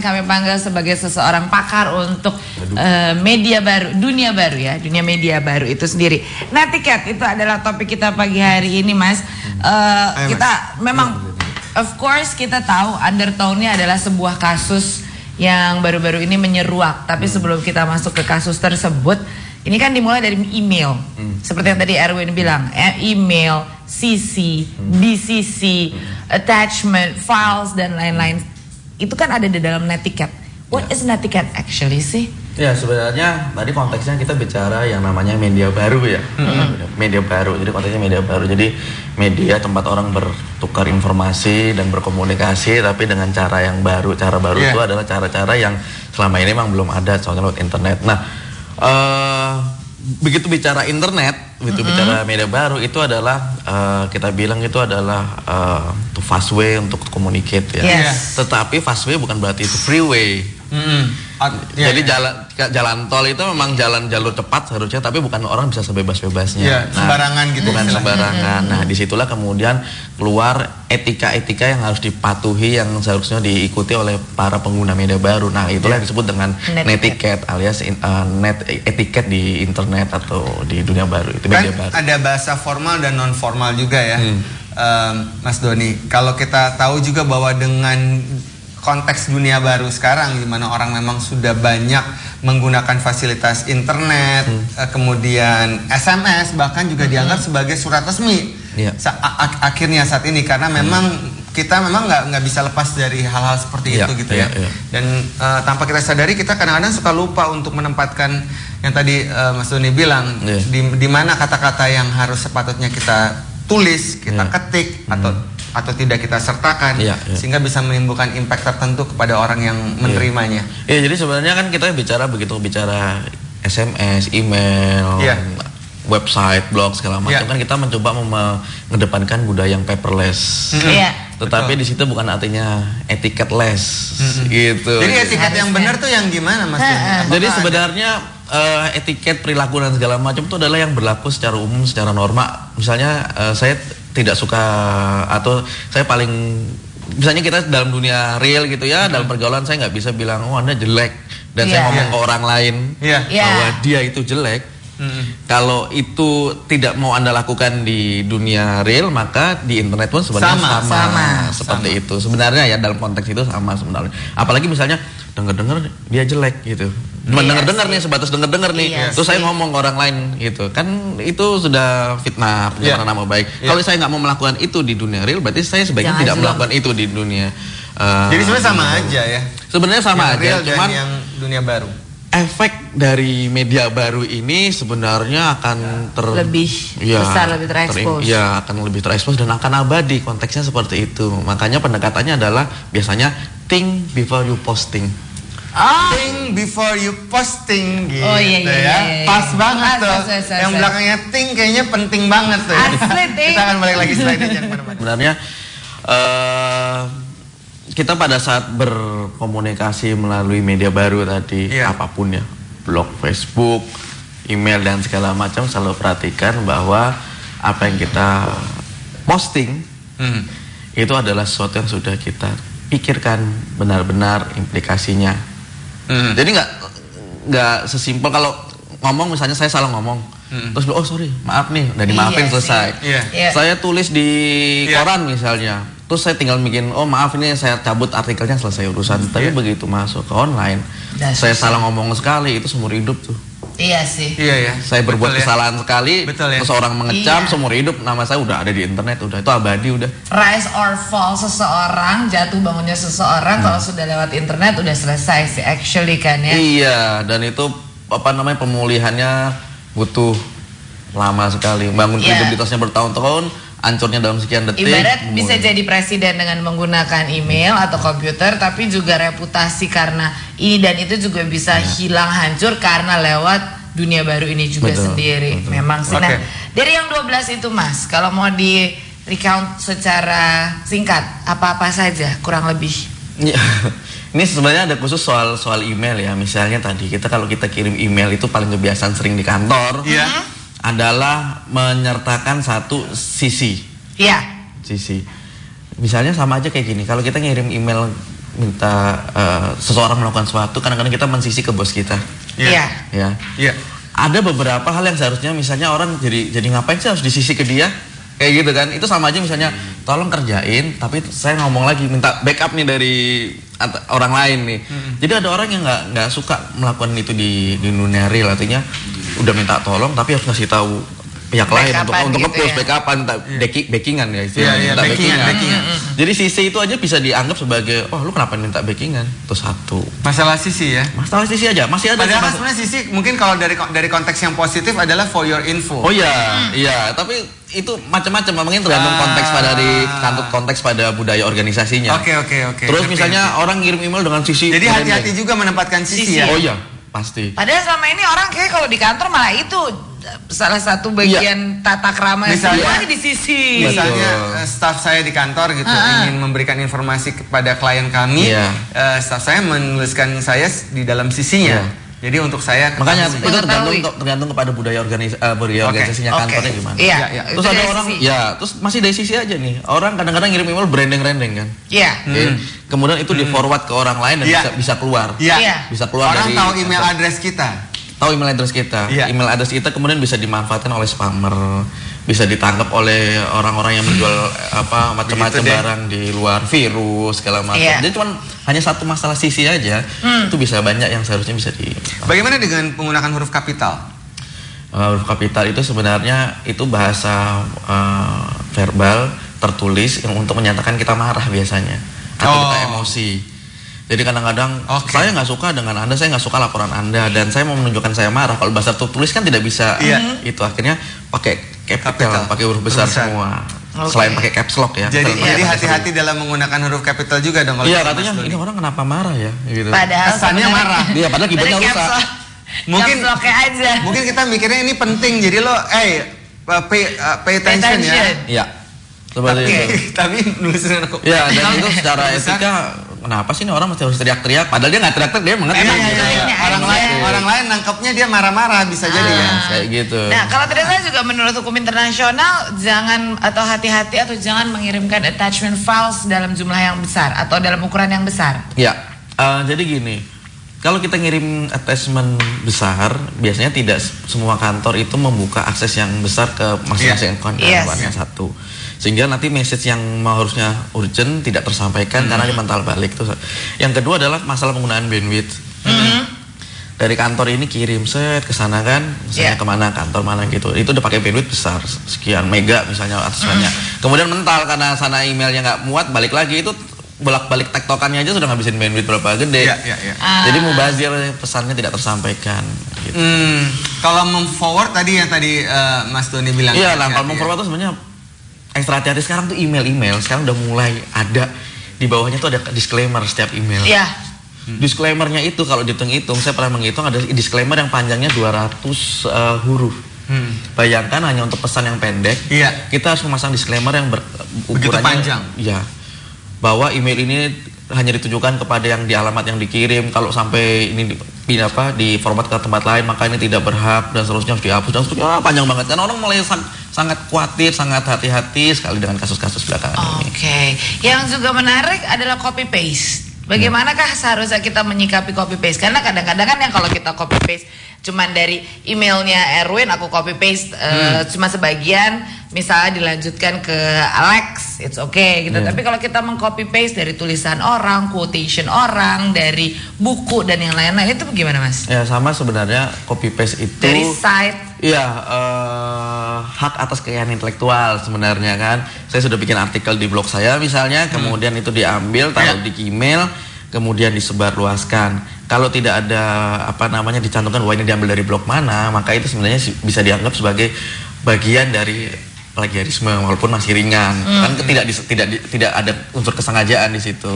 akan kami panggil sebagai seseorang pakar untuk media baru, dunia baru ya, dunia media baru itu sendiri. Netiquette itu adalah topik kita pagi hari ini, Mas. Kita memang, of course kita tahu undertone-nya adalah sebuah kasus yang baru-baru ini menyeruak. Tapi sebelum kita masuk ke kasus tersebut, ini kan dimulai dari email. Seperti yang tadi Erwin bilang, email, CC, DCC, attachment, files dan lain-lain. Itu kan ada di dalam netiquette. What is netiquette actually sih? Ya sebenarnya tadi konteksnya kita bicara yang namanya media baru ya. Media baru, jadi konteksnya media baru. Jadi media tempat orang bertukar informasi dan berkomunikasi, tapi dengan cara yang baru. Cara baru itu adalah cara-cara yang selama ini memang belum ada, contohnya lewat internet. Nah, begitu bicara internet, begitu bicara media baru, itu adalah kita bilang itu adalah fast way untuk communicate ya. Tetapi fast way bukan berarti itu freeway. Jadi jalan tol itu memang jalur cepat seharusnya, tapi bukan orang bisa sebebas-bebasnya. Sembarangan gitu. Bukan sembarangan. Nah, disitulah kemudian keluar etika-etika yang harus dipatuhi, yang seharusnya diikuti oleh para pengguna media baru. Nah, itulah yang disebut dengan netiquette alias etiket di internet atau di dunia baru. Itu media baru. Ada bahasa formal dan non formal juga ya, Mas Doni. Kalau kita tahu juga bahwa dengan konteks dunia baru sekarang, di mana orang memang sudah banyak menggunakan fasilitas internet, kemudian SMS bahkan juga dianggap sebagai surat resmi. Akhirnya saat ini, karena memang kita memang nggak bisa lepas dari hal-hal seperti itu gitu ya. Dan tanpa kita sadari, kita kadang-kadang suka lupa untuk menempatkan yang tadi Mas Doni bilang, di mana kata-kata yang harus sepatutnya kita tulis, kita ketik atau tidak kita sertakan, sehingga bisa menimbulkan impact tertentu kepada orang yang menerimanya. Jadi sebenarnya kan kita bicara bicara SMS, email, website, blog segala macam, kan kita mencoba mengedepankan budaya yang paperless. Tetapi di situ bukan artinya etiket less gitu. Jadi etiket yang benar tuh yang gimana, Mas? Jadi sebenarnya etiket, perilaku dan segala macam itu adalah yang berlaku secara umum, secara norma. Misalnya saya tidak suka, atau saya paling, misalnya kita dalam dunia real gitu ya, dalam pergaulan saya nggak bisa bilang, oh Anda jelek, dan saya ngomong ke orang lain bahwa dia itu jelek. Kalau itu tidak mau Anda lakukan di dunia real, maka di internet pun sebenarnya sama. Seperti itu sebenarnya ya, dalam konteks itu sama sebenarnya. Apalagi misalnya dengar-dengar dia jelek gitu, cuma dengar-dengar nih, sebatas dengar-dengar nih, terus saya ngomong ke orang lain gitu, kan itu sudah fitnah, pencemaran nama baik. Kalau saya nggak mau melakukan itu di dunia real, berarti saya sebaiknya tidak melakukan itu di dunia. Jadi sebenarnya sama aja ya. Sebenarnya sama yang aja, real cuman dan yang dunia baru. Efek dari media baru ini sebenarnya akan lebih besar, lebih terekspos. Akan lebih terekspos dan akan abadi, konteksnya seperti itu. Makanya pendekatannya adalah biasanya think before you posting. Think before you posting gitu. Iya. Pas banget tuh. Yang belakangnya think kayaknya penting banget tuh. Kita akan balik lagi slide-nya, jangan kemana-mana. Sebenarnya kita pada saat berkomunikasi melalui media baru tadi, apapun ya, blog, Facebook, email dan segala macam, selalu perhatikan bahwa apa yang kita posting itu adalah sesuatu yang sudah kita pikirkan benar-benar implikasinya. Jadi nggak sesimpel kalau ngomong, misalnya saya salah ngomong, terus oh sorry, maaf nih, udah dimaafin, selesai. Saya tulis di koran misalnya, terus saya tinggal bikin, oh maaf ini saya cabut artikelnya, selesai urusan. Tapi begitu masuk ke online, saya salah ngomong sekali, itu seumur hidup tuh. Iya sih. Saya berbuat kesalahan sekali, seseorang mengecam, seumur hidup nama saya udah ada di internet, udah itu abadi udah. Rise or fall seseorang, jatuh bangunnya seseorang, kalau sudah lewat internet udah selesai sih actually kan ya. Iya, dan itu pemulihannya butuh lama sekali. Bangun kredibilitasnya bertahun-tahun, hancurnya dalam sekian detik. Ibarat bisa jadi presiden dengan menggunakan email atau komputer, tapi juga reputasi karena ini dan itu juga bisa hilang, hancur karena lewat dunia baru ini juga sendiri. Memang sih. Nah, dari yang 12 itu Mas, kalau mau di recount secara singkat, apa-apa saja kurang lebih? Ini sebenarnya ada khusus soal email ya. Misalnya tadi kalau kita kirim email itu paling kebiasaan sering di kantor. Adalah menyertakan satu sisi. Sisi. Misalnya sama aja kayak gini. Kalau kita ngirim email minta seseorang melakukan sesuatu, kadang-kadang kita mensisi ke bos kita. Iya. Ya. Ada beberapa hal yang seharusnya misalnya orang jadi ngapain sih harus disisi ke dia? Kayak gitu kan. Itu sama aja misalnya tolong kerjain, tapi saya ngomong lagi minta backup nih dari orang lain nih. Jadi ada orang yang nggak suka melakukan itu di dunia real, artinya udah minta tolong tapi harus ngasih tahu pihak lain untuk nge-push backupan, backingan ya istilahnya, minta backingan. Jadi sisi itu aja bisa dianggap sebagai lu kenapa minta backingan? Itu satu. Masalah sisi ya. Masalah sisi aja, masih ada. Padahal sebenarnya sisi mungkin kalau dari konteks yang positif adalah for your info. Oh iya, tapi itu macam-macam, mungkin tergantung konteks pada budaya organisasinya. Oke. Terus misalnya orang ngirim email dengan sisi. Jadi hati-hati juga menempatkan sisi ya. Oh iya, pasti. Padahal selama ini orang kayak kalau di kantor malah itu salah satu bagian tata krama misalnya di sisi. Misalnya staf saya di kantor gitu ingin memberikan informasi kepada klien kami, staf saya menuliskan saya di dalam sisinya. Jadi untuk saya makanya itu tergantung kepada budaya organisasinya kantornya gimana. Terus ada orang terus masih dari sisi aja nih. Orang kadang-kadang ngirim email branding kan. Kemudian itu di forward ke orang lain dan bisa keluar. Bisa keluar orang dari tahu email address kita. Email address kita kemudian bisa dimanfaatkan oleh spammer, bisa ditangkap oleh orang-orang yang menjual macam-macam barang di luar, virus segala macam. Jadi cuma hanya satu masalah sisi aja, itu bisa banyak yang seharusnya bisa di. Bagaimana dengan penggunaan huruf kapital? Huruf kapital itu sebenarnya itu bahasa verbal tertulis yang untuk menyatakan kita marah biasanya atau kita emosi. Jadi kadang-kadang saya nggak suka dengan Anda, saya nggak suka laporan Anda, dan saya mau menunjukkan saya marah. Kalau bahasa tertulis kan tidak bisa. Itu akhirnya pakai capital, pakai huruf besar semua. Selain pakai caps lock ya. Jadi hati-hati dalam menggunakan huruf capital juga dong. Iya, katanya ini orang kenapa marah ya? Gitu. Padahal kesannya marah. Iya, padahal kibatnya rusak. Mungkin kita mikirnya ini penting, jadi lo pay attention ya. Iya. Seperti itu. Tapi nulisin aku. Ya, dan itu secara etika kenapa sih ini orang mesti harus teriak-teriak? Padahal dia nggak teriak-teriak, dia mengerti. Orang lain nangkapnya dia marah-marah bisa jadi ya. Kayak gitu. Nah, kalau tidak salah juga menurut hukum internasional jangan atau hati-hati atau jangan mengirimkan attachment files dalam jumlah yang besar atau dalam ukuran yang besar. Ya, jadi gini. Kalau kita ngirim attachment besar, biasanya tidak semua kantor itu membuka akses yang besar ke masing-masing account. Satu. Sehingga nanti message yang harusnya urgent tidak tersampaikan karena dimental balik. Terus yang kedua adalah masalah penggunaan bandwidth. Dari kantor ini kirim ke sana kan, misalnya kemana, kantor mana gitu. Itu udah pakai bandwidth besar, sekian mega misalnya atas banyak. Kemudian mental karena sana emailnya nggak muat, balik lagi itu bolak-balik tektokannya aja sudah ngabisin bandwidth berapa gede. Jadi mubazir, pesannya tidak tersampaikan. Gitu. Kalau mem-forward tadi yang Mas Doni bilang. Iya, kalau mem-forward itu sebenarnya ekstra hati-hati. Sekarang tuh email sekarang udah mulai ada di bawahnya tuh ada disclaimer setiap email. Disclaimernya itu kalau dihitung-hitung, saya pernah menghitung ada disclaimer yang panjangnya 200 huruf. Bayangkan hanya untuk pesan yang pendek, kita harus memasang disclaimer yang ukurannya panjang. Iya. Bahwa email ini hanya ditujukan kepada yang di alamat yang dikirim. Kalau sampai ini di format ke tempat lain maka ini tidak berhak dan seterusnya harus dihapus dan seterusnya. Panjang banget. Dan orang mulai sangat khawatir, sangat hati-hati sekali dengan kasus-kasus belakangan ini. Yang juga menarik adalah copy paste. Bagaimanakah seharusnya kita menyikapi copy paste? Karena kadang-kadang kan yang kalau kita copy paste cuman dari emailnya Erwin aku copy paste cuma sebagian, misalnya dilanjutkan ke Alex, it's okay gitu. Tapi kalau kita mengcopy paste dari tulisan orang, quotation orang, dari buku dan yang lain-lain, itu gimana Mas? Ya sama sebenarnya copy paste itu dari site. Iya, hak atas kekayaan intelektual sebenarnya kan. Saya sudah bikin artikel di blog saya misalnya, kemudian itu diambil, taruh di email, kemudian disebarluaskan. Kalau tidak ada dicantumkan bahwa ini diambil dari blog mana, maka itu sebenarnya bisa dianggap sebagai bagian dari plagiarisme walaupun masih ringan. Kan tidak ada unsur kesengajaan di situ.